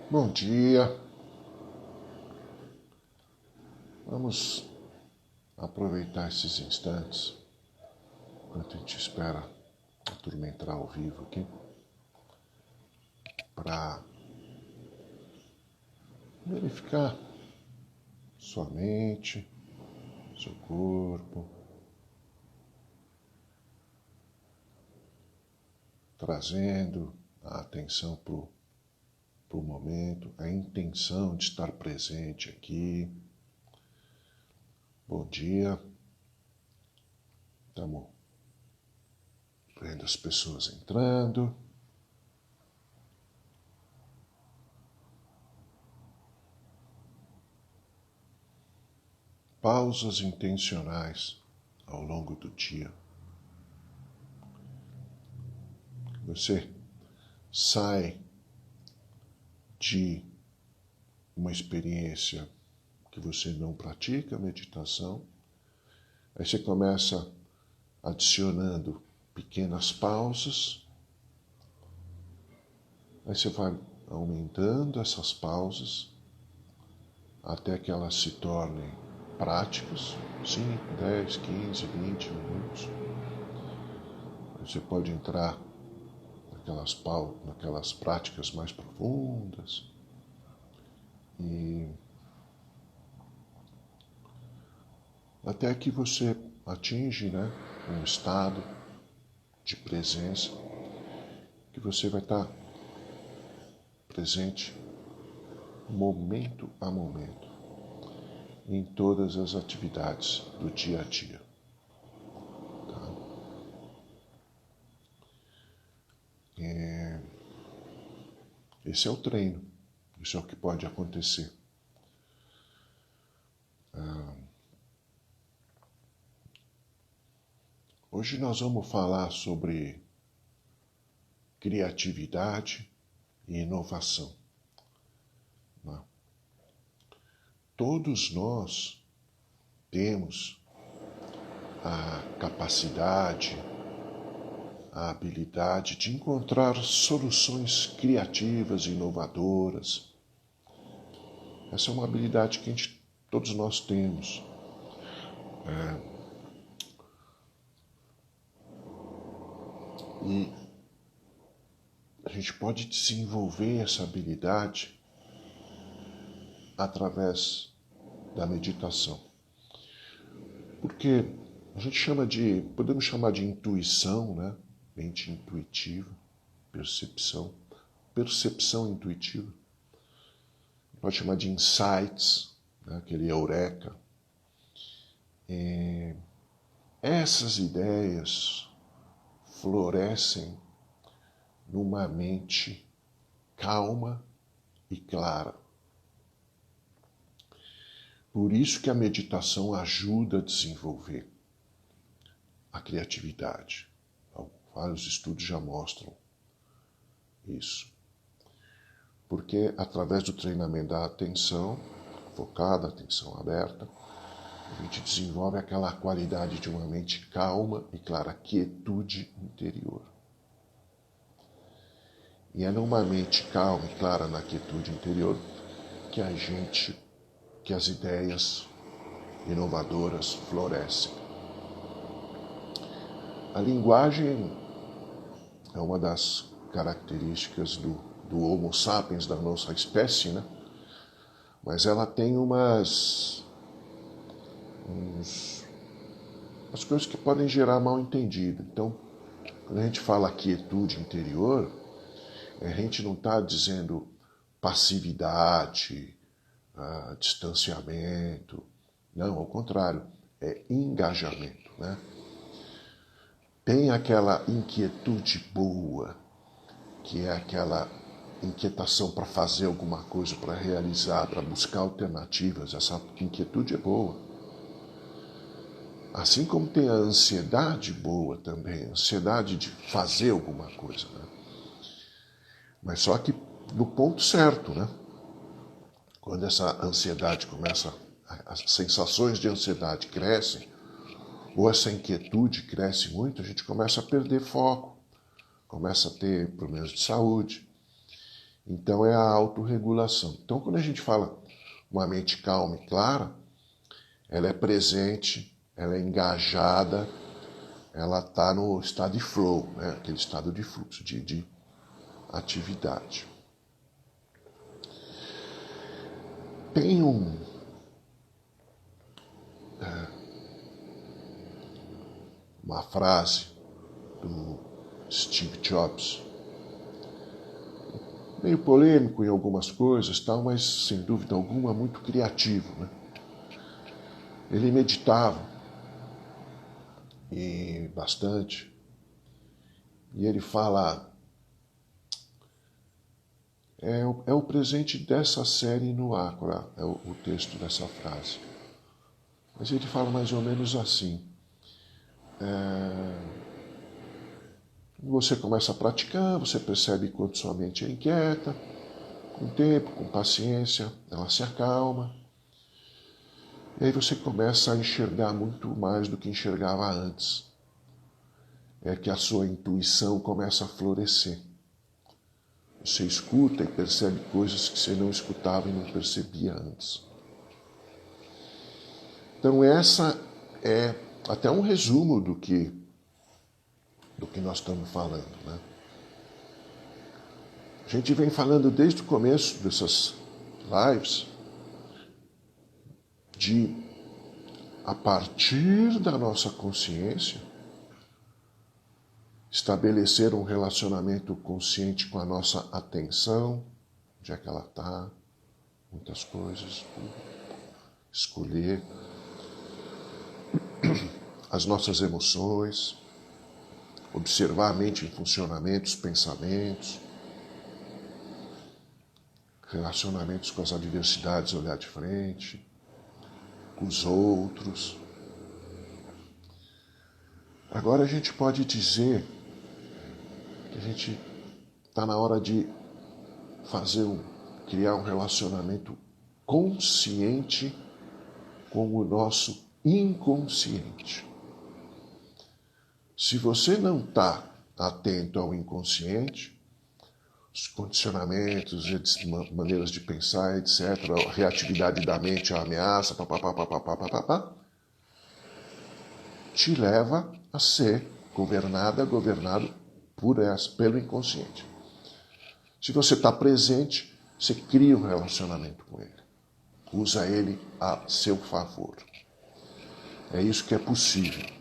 Bom dia. Vamos aproveitar esses instantes enquanto a gente espera a turma entrar ao vivo aqui para verificar sua mente, seu corpo, trazendo a atenção para o momento, a intenção de estar presente aqui. Bom dia. Estamos vendo as pessoas entrando. Pausas intencionais ao longo do dia. Você sai de uma experiência que você não pratica meditação, aí você começa adicionando pequenas pausas, aí você vai aumentando essas pausas até que elas se tornem práticas, 5, 10, 15, 20 minutos. Você pode entrar naquelas práticas mais profundas e até que você atinge, um estado de presença que você vai estar presente momento a momento em todas as atividades do dia a dia. Tá? Esse é o treino, isso é o que pode acontecer. Hoje nós vamos falar sobre criatividade e inovação. Todos nós temos a capacidade, a habilidade de encontrar soluções criativas e inovadoras. Essa é uma habilidade que todos nós temos. E a gente pode desenvolver essa habilidade através da meditação. Porque a gente podemos chamar de intuição, mente intuitiva, percepção intuitiva. Pode chamar de insights, aquele eureka. Essas ideias florescem numa mente calma e clara. Por isso que a meditação ajuda a desenvolver a criatividade. Vários estudos já mostram isso. Porque através do treinamento da atenção focada, atenção aberta, a gente desenvolve aquela qualidade de uma mente calma e clara, quietude interior. E é numa mente calma e clara na quietude interior que as ideias inovadoras florescem. A linguagem é uma das características do Homo sapiens, da nossa espécie, Mas ela tem umas coisas que podem gerar mal entendido. Então, quando a gente fala quietude interior, a gente não está dizendo passividade, distanciamento. Não, ao contrário, é engajamento, Tem aquela inquietude boa, que é aquela inquietação para fazer alguma coisa, para realizar, para buscar alternativas. Essa inquietude é boa. Assim como tem a ansiedade boa também, a ansiedade de fazer alguma coisa, Mas só que no ponto certo, Quando essa ansiedade começa, as sensações de ansiedade crescem, ou essa inquietude cresce muito, a gente começa a perder foco, começa a ter problemas de saúde. Então é a autorregulação. Então quando a gente fala uma mente calma e clara, ela é presente, ela é engajada, ela está no estado de flow, né? Aquele estado de fluxo, de atividade. Tem uma frase do Steve Jobs, meio polêmico em algumas coisas, tal, mas sem dúvida alguma muito criativo, né? Ele meditava e bastante, e ele fala: é o presente dessa série no Ácora, é o texto dessa frase. Mas ele fala mais ou menos assim: você começa a praticar, você percebe quanto sua mente é inquieta, com o tempo, com paciência, ela se acalma. E aí você começa a enxergar muito mais do que enxergava antes. É que a sua intuição começa a florescer. Você escuta e percebe coisas que você não escutava e não percebia antes. Então essa é até um resumo do que nós estamos falando, né? A gente vem falando desde o começo dessas lives de, a partir da nossa consciência, estabelecer um relacionamento consciente com a nossa atenção, onde é que ela está, muitas coisas, escolher as nossas emoções, observar a mente em funcionamento, os pensamentos, relacionamentos com as adversidades, olhar de frente, com os outros. Agora a gente pode dizer que a gente está na hora de criar um relacionamento consciente com o nosso inconsciente. Se você não está atento ao inconsciente, os condicionamentos, maneiras de pensar, etc., a reatividade da mente, a ameaça, te leva a ser governado pelo inconsciente. Se você está presente, você cria um relacionamento com ele. Usa ele a seu favor. É isso que é possível.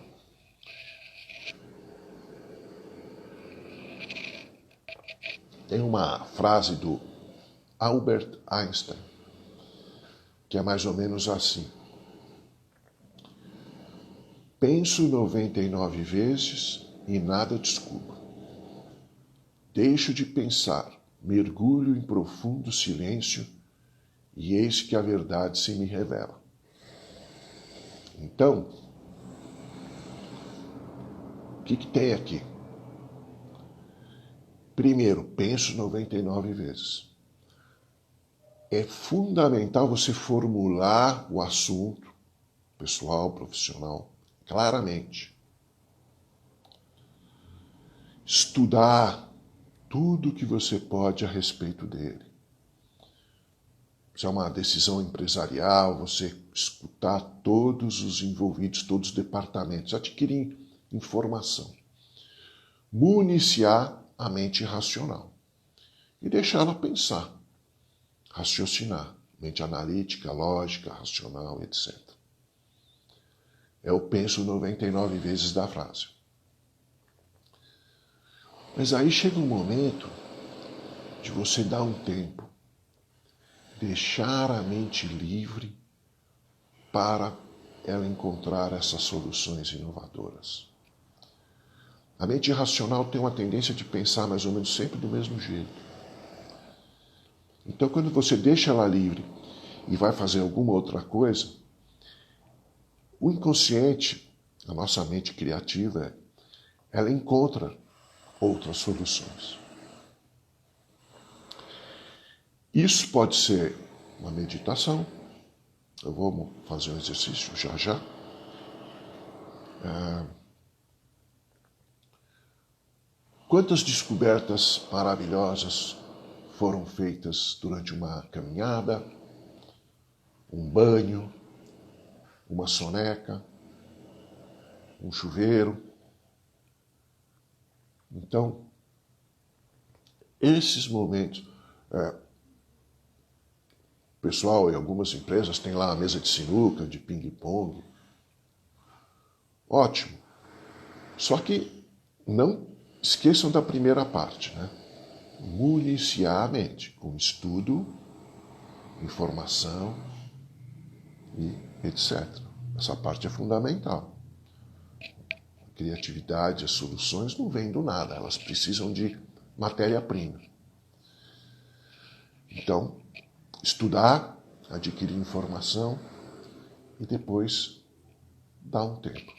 Tem uma frase do Albert Einstein, que é mais ou menos assim: penso 99 vezes e nada descubro. Deixo de pensar, mergulho em profundo silêncio e eis que a verdade se me revela. Então, o que tem aqui? Primeiro, penso 99 vezes. É fundamental você formular o assunto, pessoal, profissional, claramente. Estudar tudo que você pode a respeito dele. Se é uma decisão empresarial, você escutar todos os envolvidos, todos os departamentos, adquirir informação. Municiar a mente racional e deixá-la pensar, raciocinar, mente analítica, lógica, racional, etc. É o penso 99 vezes da frase. Mas aí chega um momento de você dar um tempo, deixar a mente livre para ela encontrar essas soluções inovadoras. A mente racional tem uma tendência de pensar mais ou menos sempre do mesmo jeito. Então, quando você deixa ela livre e vai fazer alguma outra coisa, o inconsciente, a nossa mente criativa, ela encontra outras soluções. Isso pode ser uma meditação. Eu vou fazer um exercício já. Quantas descobertas maravilhosas foram feitas durante uma caminhada, um banho, uma soneca, um chuveiro. Então, esses momentos... O pessoal em algumas empresas tem lá a mesa de sinuca, de ping-pong. Ótimo. Só que não esqueçam da primeira parte, né? Municiar a mente com estudo, informação e etc. Essa parte é fundamental. A criatividade, as soluções não vêm do nada, elas precisam de matéria-prima. Então, estudar, adquirir informação e depois dar um tempo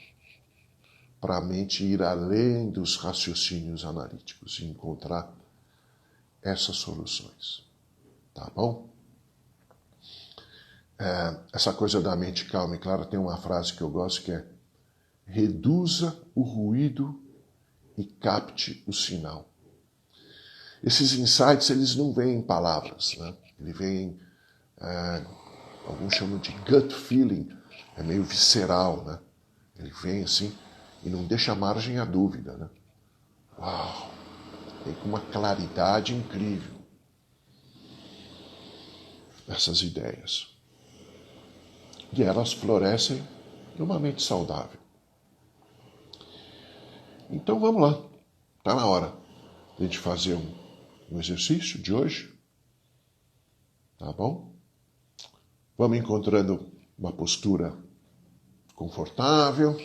para a mente ir além dos raciocínios analíticos e encontrar essas soluções. Tá bom? Essa coisa da mente calma e clara tem uma frase que eu gosto que é: reduza o ruído e capte o sinal. Esses insights, eles não vêm em palavras, né? Eles vêm, alguns chamam de gut feeling, é meio visceral, né? Ele vem assim e não deixa margem à dúvida, né? Uau! Vem com uma claridade incrível essas ideias. E elas florescem numa mente saudável. Então vamos lá, está na hora de a gente fazer um exercício de hoje, tá bom? Vamos encontrando uma postura confortável,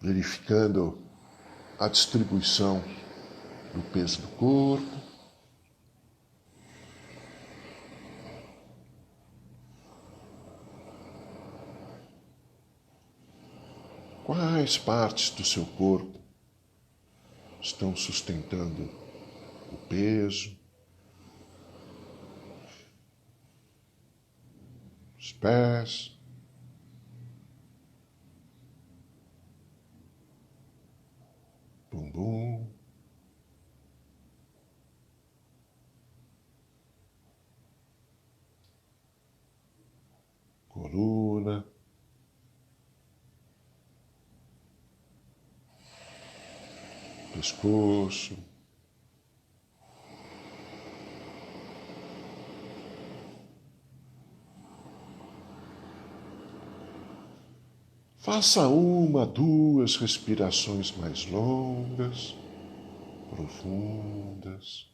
verificando a distribuição do peso do corpo. Quais partes do seu corpo estão sustentando o peso? Os pés, bumbum, coluna, pescoço, faça uma, duas respirações mais longas, profundas.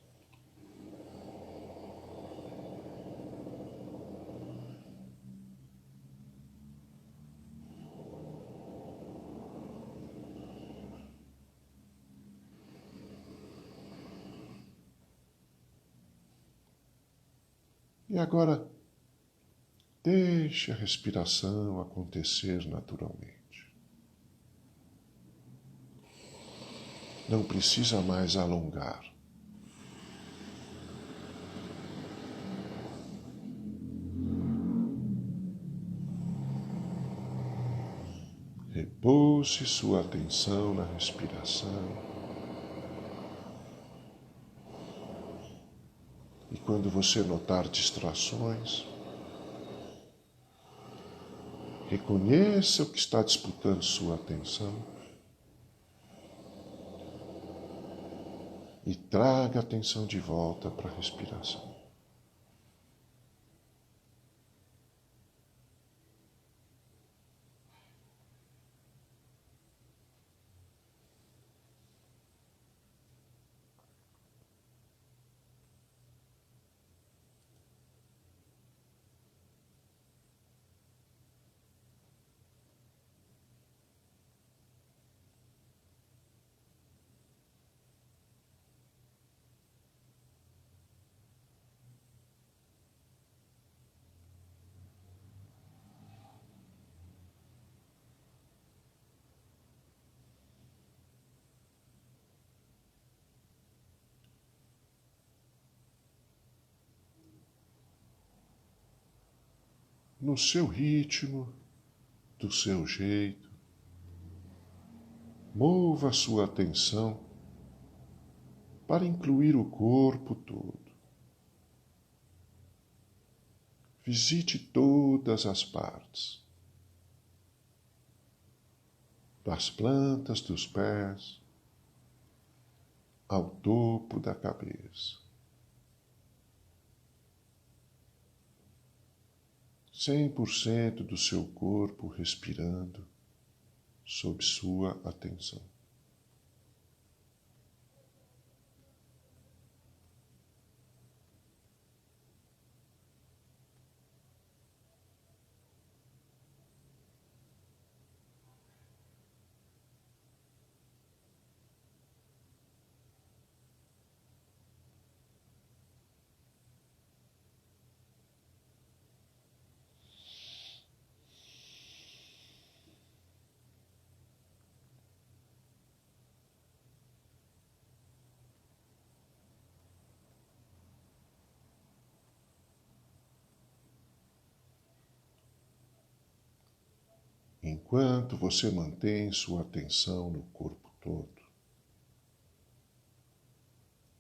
E agora, deixe a respiração acontecer naturalmente. Não precisa mais alongar. Repouse sua atenção na respiração. E quando você notar distrações, reconheça o que está disputando sua atenção e traga a atenção de volta para a respiração. No seu ritmo, do seu jeito, mova a sua atenção para incluir o corpo todo. Visite todas as partes, das plantas dos pés ao topo da cabeça. 100% do seu corpo respirando sob sua atenção. Enquanto você mantém sua atenção no corpo todo,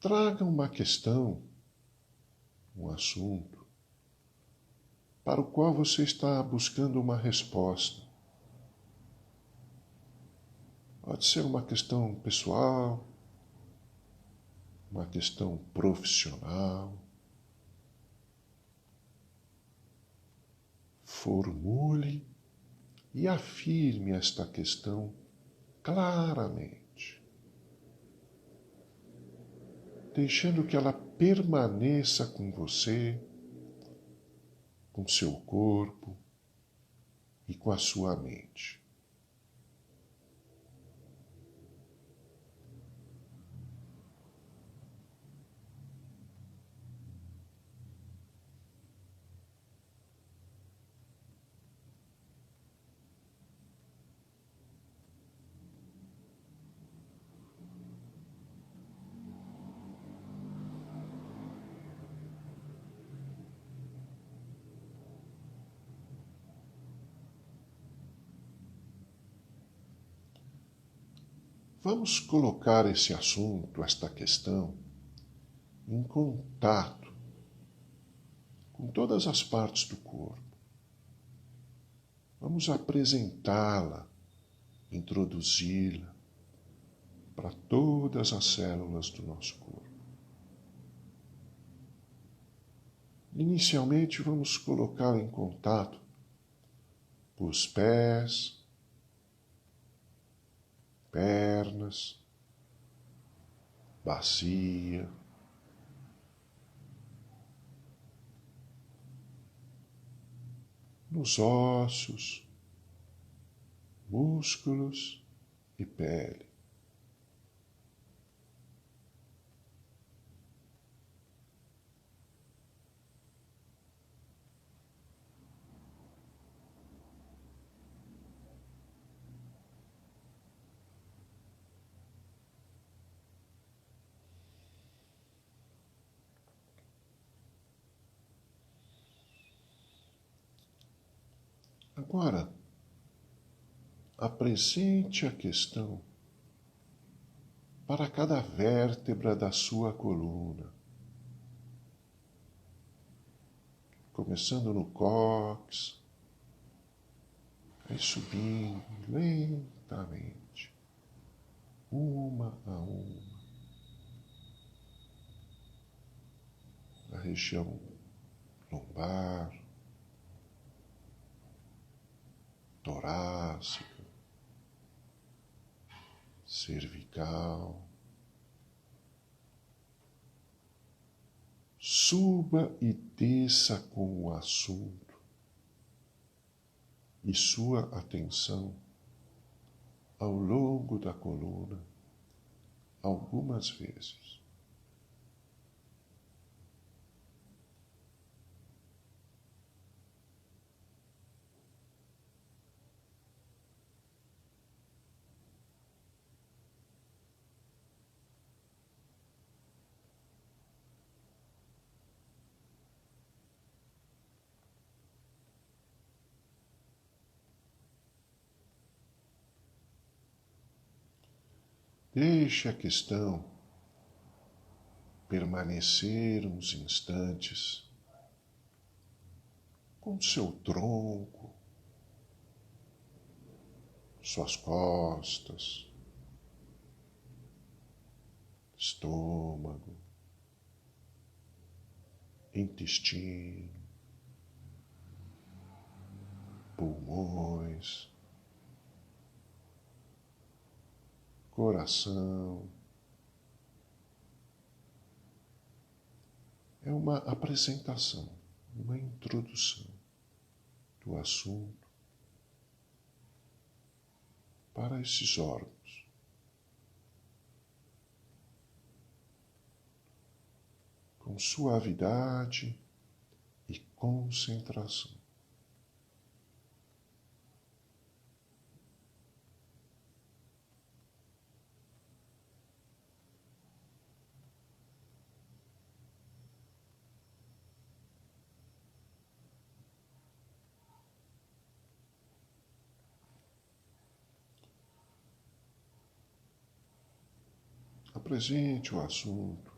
traga uma questão, um assunto, para o qual você está buscando uma resposta. Pode ser uma questão pessoal, uma questão profissional. Formule e afirme esta questão claramente, deixando que ela permaneça com você, com seu corpo e com a sua mente. Vamos colocar esse assunto, esta questão, em contato com todas as partes do corpo. Vamos apresentá-la, introduzi-la para todas as células do nosso corpo. Inicialmente, vamos colocá-la em contato com os pés, pernas, bacia, nos ossos, músculos e pele. Agora, apresente a questão para cada vértebra da sua coluna, começando no cóccix, aí subindo lentamente, uma a uma, na região lombar, torácica, cervical. Suba e desça com o assunto e sua atenção ao longo da coluna algumas vezes. Deixe a questão permanecer uns instantes com seu tronco, suas costas, estômago, intestino, pulmões, coração. É uma apresentação, uma introdução do assunto para esses órgãos. Com suavidade e concentração. Apresente o assunto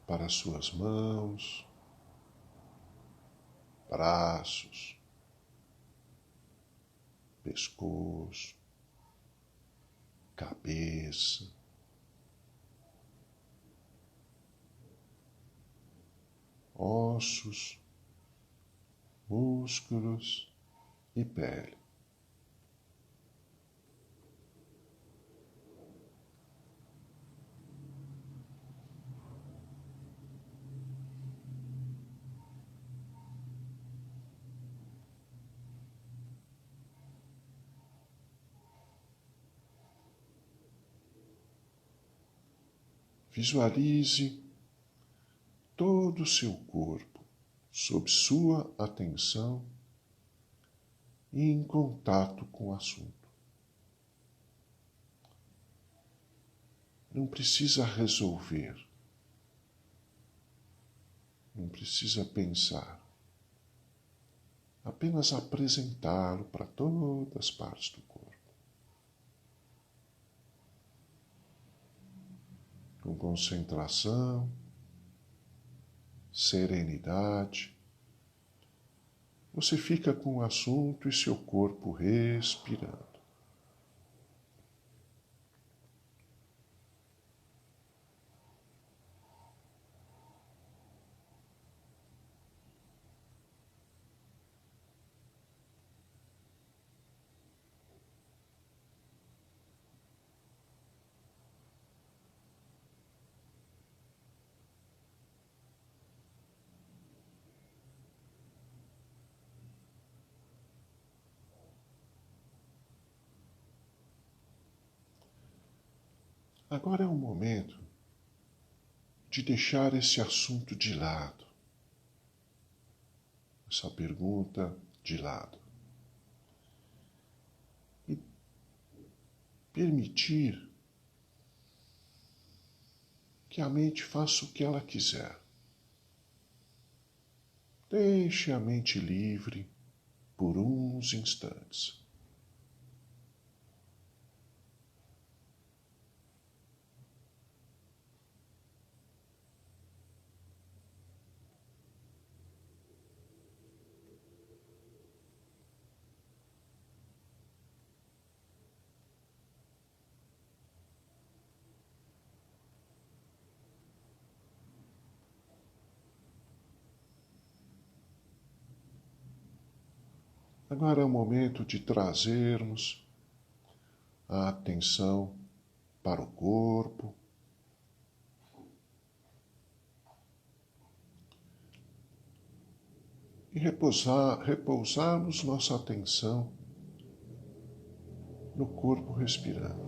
para suas mãos, braços, pescoço, cabeça, ossos, músculos e pele. Visualize todo o seu corpo sob sua atenção e em contato com o assunto. Não precisa resolver, não precisa pensar, apenas apresentá-lo para todas as partes do corpo. Com concentração, serenidade, você fica com o assunto e seu corpo respirando. Agora é o momento de deixar esse assunto de lado, essa pergunta de lado, e permitir que a mente faça o que ela quiser. Deixe a mente livre por uns instantes. Agora é o momento de trazermos a atenção para o corpo, e repousarmos nossa atenção no corpo respirando,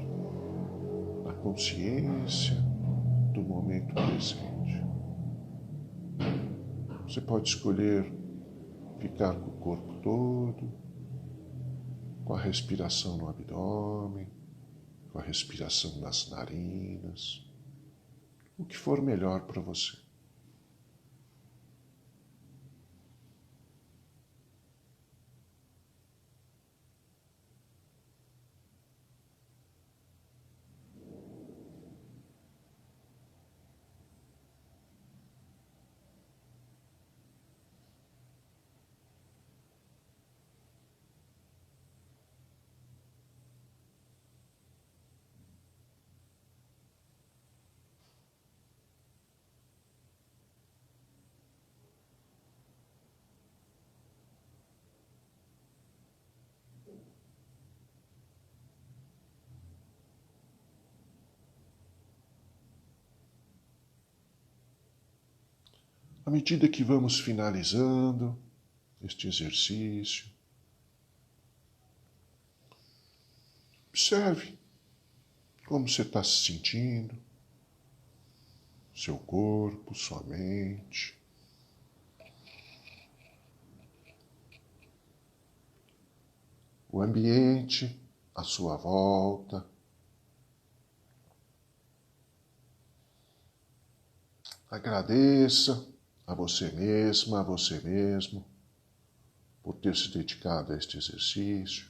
na consciência do momento presente. Você pode escolher ficar com o corpo todo, com a respiração no abdômen, com a respiração nas narinas, o que for melhor para você. À medida que vamos finalizando este exercício, observe como você está se sentindo, seu corpo, sua mente. O ambiente à sua volta. Agradeça a você mesma, a você mesmo, por ter se dedicado a este exercício.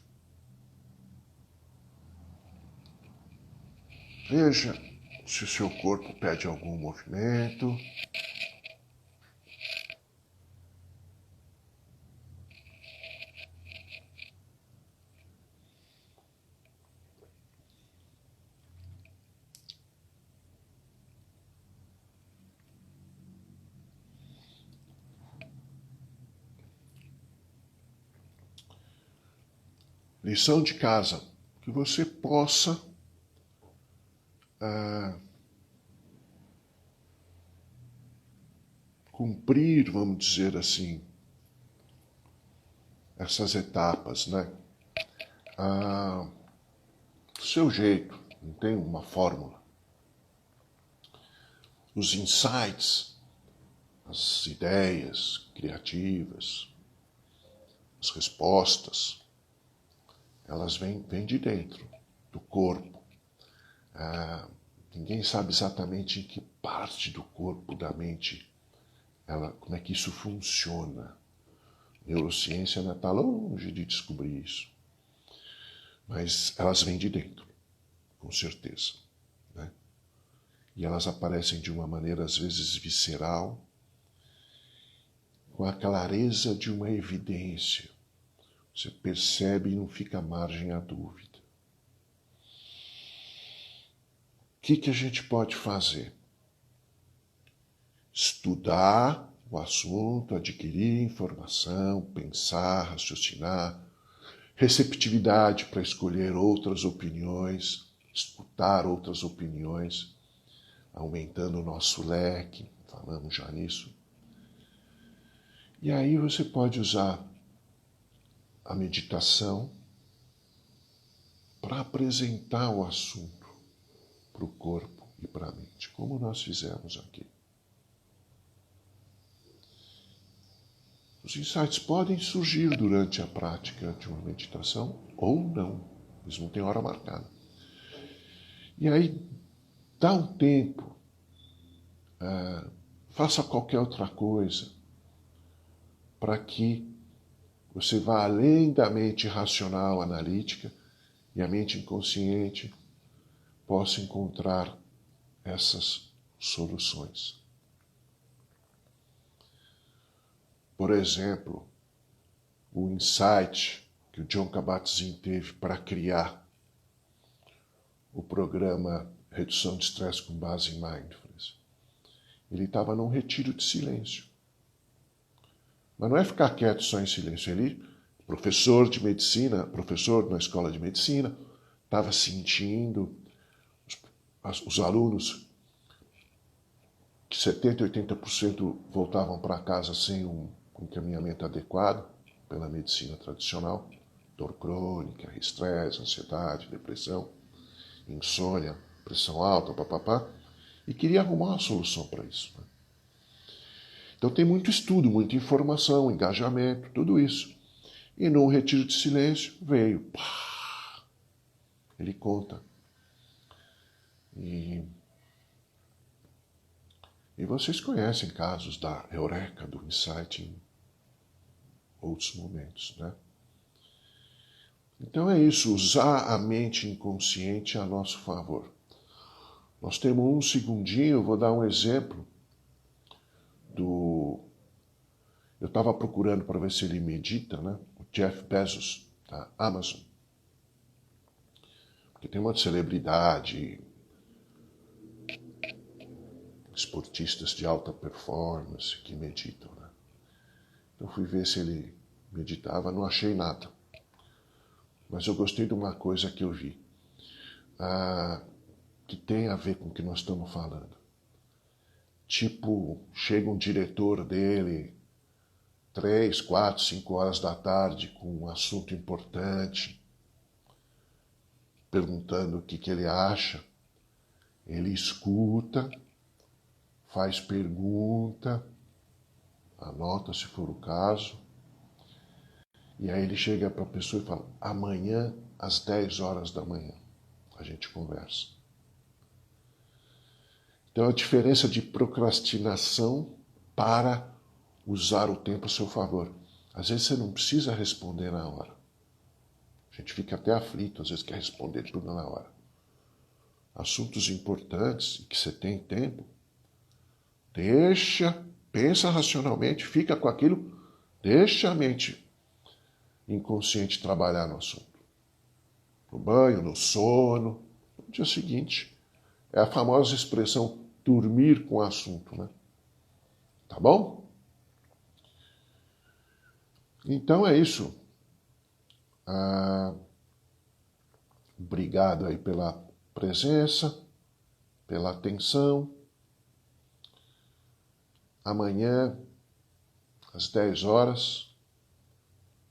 Veja se o seu corpo pede algum movimento. Lição de casa, que você possa cumprir, vamos dizer assim, essas etapas, né? Do seu jeito, não tem uma fórmula. Os insights, as ideias criativas, as respostas, elas vêm de dentro, do corpo. Ninguém sabe exatamente em que parte do corpo, da mente, como é que isso funciona. Neurociência ainda está longe de descobrir isso. Mas elas vêm de dentro, com certeza. Né? E elas aparecem de uma maneira, às vezes, visceral, com a clareza de uma evidência. Você percebe e não fica à margem à dúvida. O que a gente pode fazer? Estudar o assunto, adquirir informação, pensar, raciocinar, receptividade para escolher outras opiniões, escutar outras opiniões, aumentando o nosso leque, falamos já nisso. E aí você pode usar a meditação para apresentar o assunto para o corpo e para a mente, como nós fizemos aqui. Os insights podem surgir durante a prática de uma meditação ou não, eles não têm hora marcada. E aí, dá um tempo, faça qualquer outra coisa para que você vá além da mente racional, analítica, e a mente inconsciente possa encontrar essas soluções. Por exemplo, o insight que o Jon Kabat-Zinn teve para criar o programa Redução de Estresse com base em Mindfulness. Ele estava num retiro de silêncio. Mas não é ficar quieto só em silêncio. Ele, professor de medicina, professor na escola de medicina, estava sentindo os alunos, que 70% e 80% voltavam para casa sem um encaminhamento adequado pela medicina tradicional, dor crônica, estresse, ansiedade, depressão, insônia, pressão alta, papapá, e queria arrumar uma solução para isso. Então tem muito estudo, muita informação, engajamento, tudo isso. E num retiro de silêncio veio, pá, ele conta. E vocês conhecem casos da eureka, do insight em outros momentos, né? Então é isso, usar a mente inconsciente a nosso favor. Nós temos um segundinho, eu vou dar um exemplo do... Eu estava procurando para ver se ele medita, né? O Jeff Bezos, da Amazon. Porque tem uma celebridade, esportistas de alta performance que meditam, né? Então fui ver se ele meditava, não achei nada. Mas eu gostei de uma coisa que eu vi, que tem a ver com o que nós estamos falando. Tipo, chega um diretor dele 3, 4, 5 horas da tarde com um assunto importante, perguntando o que ele acha. Ele escuta, faz pergunta, anota se for o caso, e aí ele chega para a pessoa e fala: amanhã às 10 horas da manhã a gente conversa. Então a diferença de procrastinação para usar o tempo a seu favor. Às vezes você não precisa responder na hora. A gente fica até aflito, às vezes quer responder tudo na hora. Assuntos importantes e que você tem tempo, deixa, pensa racionalmente, fica com aquilo, deixa a mente inconsciente trabalhar no assunto. No banho, no sono, no dia seguinte. É a famosa expressão dormir com o assunto, né? Tá bom? Então é isso. Obrigado aí pela presença, pela atenção. Amanhã, às 10 horas,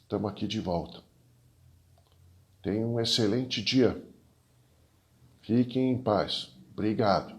estamos aqui de volta. Tenha um excelente dia. Fiquem em paz. Obrigado.